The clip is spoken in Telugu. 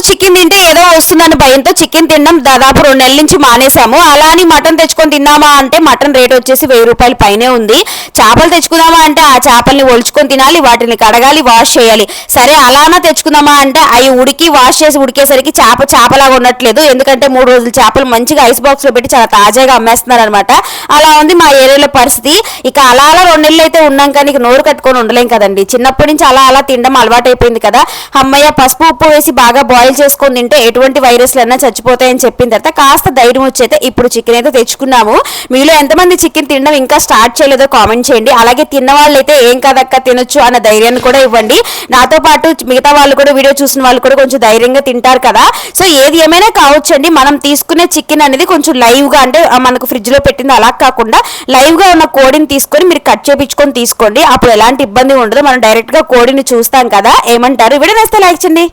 చికెన్ తింటే ఏదో వస్తుందని భయంతో చికెన్ తినడం దాదాపు 2 నెలల నుంచి మానేసాము. అలా అని మటన్ తెచ్చుకొని తిన్నామా అంటే మటన్ రేట్ వచ్చేసి 1000 రూపాయల పైనే ఉంది. చేపలు తెచ్చుకుందామా అంటే ఆ చేపల్ని ఒలుచుకొని తినాలి, వాటిని కడగాలి, వాష్ చేయాలి. సరే అలానా తెచ్చుకుందామా అంటే అవి వాష్ చేసి ఉడికేసరికి చేపలాగా ఉండట్లేదు. ఎందుకంటే 3 రోజులు చేపలు మంచిగా ఐస్ బాక్స్ లో పెట్టి చాలా తాజాగా అమ్మేస్తున్నారు అనమాట. అలా ఉంది మా ఏరియాలో పరిస్థితి. ఇక అలా 2 నెలలు అయితే ఉన్నాం కానీ ఇక నోరు కట్టుకొని ఉండలేం కదండి. చిన్నప్పటి నుంచి అలా తినడం అలవాటు అయిపోయింది కదా. అమ్మయ్య పసుపు ఉప్పు వేసి బాగా బాయిల్ చేసుకొని తింటే ఎటువంటి వైరస్లైనా చచ్చిపోతాయని చెప్పిన తర్వాత కాస్త ధైర్యం వచ్చైతే ఇప్పుడు చికెన్ అయితే తెచ్చుకున్నాము. మీలో ఎంతమంది చికెన్ తినడం ఇంకా స్టార్ట్ చేయలేదో కామెంట్ చేయండి. అలాగే తిన్న వాళ్ళైతే ఏం కదక్క తినొచ్చు అన్న ధైర్యాన్ని కూడా ఇవ్వండి. నాతో పాటు మిగతా వాళ్ళు కూడా వీడియో చూసిన వాళ్ళు కూడా కొంచెం ధైర్యంగా తింటారు కదా. సో ఏది ఏమైనా కావచ్చండి, మనం తీసుకునే చికెన్ అనేది కొంచెం లైవ్ గా అంటే మనకు ఫ్రిడ్జ్ లో పెట్టింది అలా కాకుండా లైవ్ గా ఉన్న కోడిని తీసుకొని మీరు కట్ చేయించుకొని తీసుకోండి. అప్పుడు ఎలాంటి ఇబ్బంది ఉండదు. మనం డైరెక్ట్ గా కోడిని చూస్తాం కదా. ఏమంటారు? వీడియో నచ్చితే లైక్ చేయండి.